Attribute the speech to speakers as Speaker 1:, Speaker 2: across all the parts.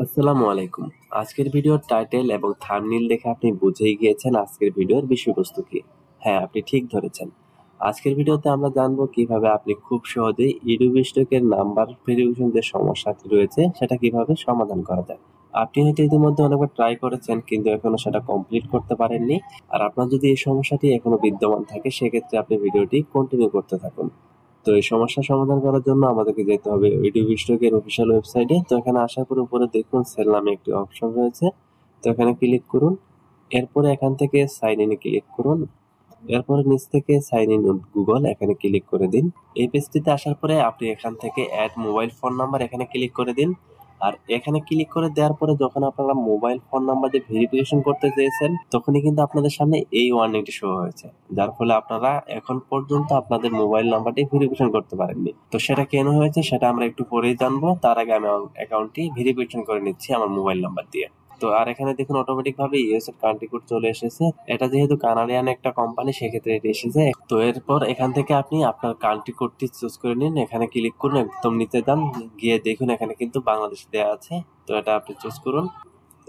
Speaker 1: আসসালামু আলাইকুম। আজকের ভিডিওর টাইটেল এবং থাম্বনেইল দেখে আপনি বুঝেই গিয়েছেন আজকের ভিডিওর বিষয়বস্তু কি। হ্যাঁ, আপনি ঠিক ধরেছেন। আজকের ভিডিওতে আমরা জানবো কিভাবে আপনি খুব সহজেই ইউটিউব স্টকের নাম্বার ভেরিফিকেশন যে সমস্যাটি রয়েছে সেটা কিভাবে সমাধান করা যায়। আপনি হয়তো ইতিমধ্যে অনেকবার ট্রাই করেছেন কিন্তু এখনো সেটা কমপ্লিট করতে পারেননি। আর আপনার যদি এই সমস্যাটি এখনো বিদ্যমান থাকে সেক্ষেত্রে আপনি ভিডিওটি কন্টিনিউ করতে থাকুন। তো এই সমস্যার সমাধান করার জন্য আমাদেরকে যেতে হবে ইউটিউব স্টকের অফিসিয়াল ওয়েবসাইটে। তো এখানে আসার পরে উপরে দেখুন সেল নামে একটি অপশন রয়েছে। তো এখানে ক্লিক করুন। এরপরে এখান থেকে সাইন ইনে ক্লিক করুন। এরপরে নিচ থেকে সাইন ইন গুগল এখানে ক্লিক করে দিন। এই পেজটিতে আসার পরে আপনি এখান থেকে অ্যাড মোবাইল ফোন নাম্বার এখানে ক্লিক করে দিন। আর এখানে ক্লিক করে দেওয়ার পরে যখন আপনারা মোবাইল ফোন নাম্বার দিয়ে ভেরিফিকেশন করতে চেয়েছেন তখনই কিন্তু আপনাদের সামনে এই ওয়ার্নিংটি শো হয়েছে, যার ফলে আপনারা এখন পর্যন্ত আপনাদের মোবাইল নাম্বারটি ভেরিফিকেশন করতে পারেননি। তো সেটা কেন হয়েছে সেটা আমরা একটু পরেই জানবো। তার আগে আমি আমার অ্যাকাউন্টটি ভেরিফিকেশন করে নিচ্ছি আমার মোবাইল নাম্বার দিয়ে। তো আর এখানে দেখুন অটোমেটিক ভাবে ইউএস এর কান্ট্রি কোড চলে এসেছে। এটা যেহেতু কানাডিয়ান একটা কোম্পানি সেক্ষেত্রে এটা এসেছে। তো এরপর এখান থেকে আপনি আপনার কান্ট্রি কোডটি চুজ করে নিন। এখানে ক্লিক করুন, একদম নিচে যান, গিয়ে দেখুন এখানে কিন্তু বাংলাদেশ দেওয়া আছে। তো এটা আপনি চুজ করুন।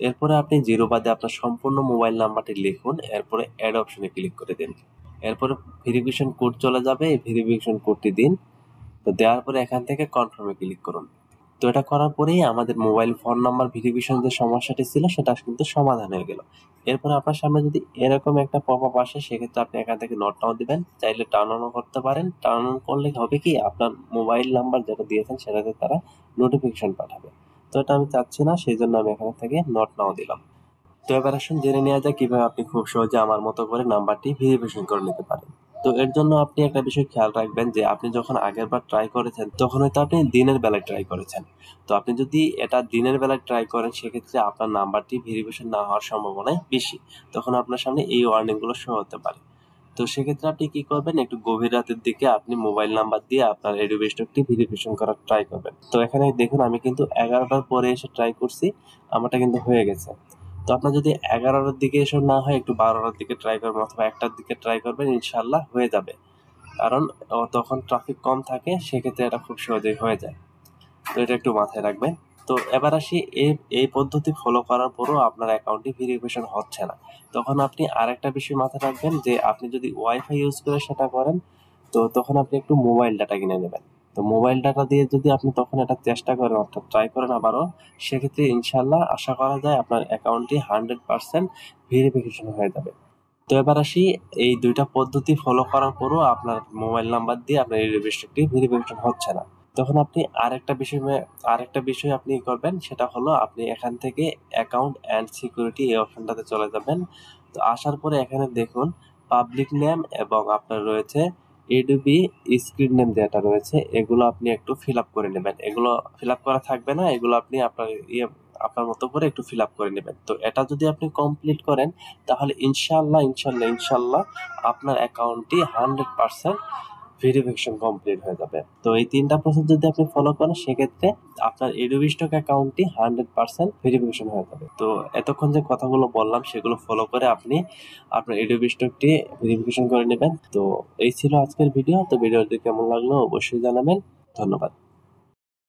Speaker 1: এরপরে আপনি জিরো বাদে আপনার সম্পূর্ণ মোবাইল নাম্বারটি লিখুন। এরপরে অ্যাড অপশনে ক্লিক করে দিন। এরপরে ভেরিফিকেশন কোড চলে যাবে, এই ভেরিফিকেশন কোডটি দিন। তো দেওয়ার পরে এখান থেকে কনফার্মে ক্লিক করুন। তো এটা করার পরেই আমাদের মোবাইল ফোন নাম্বার ভেরিফিকেশন যে সমস্যাটি ছিল সেটা কিন্তু সমাধান হয়ে গেল। এরপর আপনার সামনে যদি এরকম একটা পপআপ আসে সেক্ষেত্রে আপনি এখান থেকে নোট নাও দিবেন, চাইলে টার্ন অনও করতে পারেন। টার্ন অন করলে হবে কি আপনার মোবাইল নাম্বার যেটা দিয়েছেন সেটাতে তারা নোটিফিকেশন পাঠাবে। তো এটা আমি চাচ্ছি না, সেই জন্য আমি এখান থেকে নোট নাও দিলাম। তো এবার আসুন জেনে নেওয়া যায় কিভাবে আপনি খুব সহজে আমার মতো করে নাম্বারটি ভেরিফিকেশন করে নিতে পারেন। তো এর জন্য আপনি একটা বিষয় খেয়াল রাখবেন যে আপনি যখন আগেরবার ট্রাই করেছেন তখন হয়তো আপনি দিনের বেলায় ট্রাই করেছেন। তো আপনি যদি এটা দিনের বেলায় ট্রাই করেন সেক্ষেত্রে আপনার নাম্বারটি ভেরিফিকেশন না হওয়ার সম্ভাবনাই বেশি। তখন আপনার সামনে এই ওয়ার্নিং গুলো শো হতে পারে। তো সেক্ষেত্রে আপনি কি করবেন, একটু গভীর রাতের দিকে আপনি মোবাইল নাম্বার দিয়ে আপনার এডুবি স্টকটি ভেরিফিকেশন করার ট্রাই করবেন। তো এখানে দেখুন আমি কিন্তু 11টার পরে এসে ট্রাই করছি, আমারটা কিন্তু হয়ে গেছে। তো আপনার যদি 11টার দিকে এসব না হয় একটু 12টার দিকে ট্রাই করবেন অথবা 1টার দিকে ট্রাই করবেন, ইনশাল্লাহ হয়ে যাবে। কারণ তখন ট্রাফিক কম থাকে, সেক্ষেত্রে এটা খুব সহজেই হয়ে যায়। তো এটা একটু মাথায় রাখবেন। তো এবার আসি, এই এই পদ্ধতি ফলো করার পরও আপনার অ্যাকাউন্টটি ভেরিফিকেশন হচ্ছে না, তখন আপনি আরেকটা বিষয় মাথায় রাখবেন যে আপনি যদি ওয়াইফাই ইউজ করে সেটা করেন তো তখন আপনি একটু মোবাইল ডাটা কিনে নেবেন। তো মোবাইল ডাটা দিয়ে যদি আপনি তখন এটা চেষ্টা করেন অর্থাৎ ট্রাই করেন আবারও, সেক্ষেত্রে ইনশাল্লাহ আশা করা যায় আপনার অ্যাকাউন্টটি 100% ভেরিফিকেশন হয়ে যাবে। তো এবার আসি, এই দুইটা পদ্ধতি ফলো করার পরও আপনার মোবাইল নাম্বার দিয়ে আপনার এই রেজিস্ট্রিটি ভেরিফিকেশন হচ্ছে না, তখন আপনি আরেকটা বিষয় আপনি করবেন, সেটা হলো আপনি এখান থেকে অ্যাকাউন্ট অ্যান্ড সিকিউরিটি এই অপশনটাতে চলে যাবেন। তো আসার পরে এখানে দেখুন পাবলিক নেম এবং আপনার রয়েছে এডোবি স্ক্রিন নেম যেটা রয়েছে এগুলো আপনি একটু ফিল আপ করে নেবেন। এগুলো ফিল আপ করা থাকবে না, এগুলো আপনি আপনার মতো করে একটু ফিল আপ করে নেবেন। তো এটা যদি আপনি কমপ্লিট করেন তাহলে ইনশাল্লাহ আপনার অ্যাকাউন্টটি 100% ভেরিফিকেশন কমপ্লিট হয়ে যাবে। তো এই তিনটা প্রসেস যদি আপনি ফলো করেন সেক্ষেত্রে আপনার এডোবি স্টক অ্যাকাউন্টটি 100% ভেরিফিকেশন হয়ে যাবে। তো এতক্ষণ যে কথাগুলো বললাম সেগুলো ফলো করে আপনি আপনার এডোবি স্টকটি ভেরিফিকেশন করে নেবেন। তো এই ছিল আজকের ভিডিও। তো ভিডিওটি কেমন লাগলো অবশ্যই জানাবেন। ধন্যবাদ।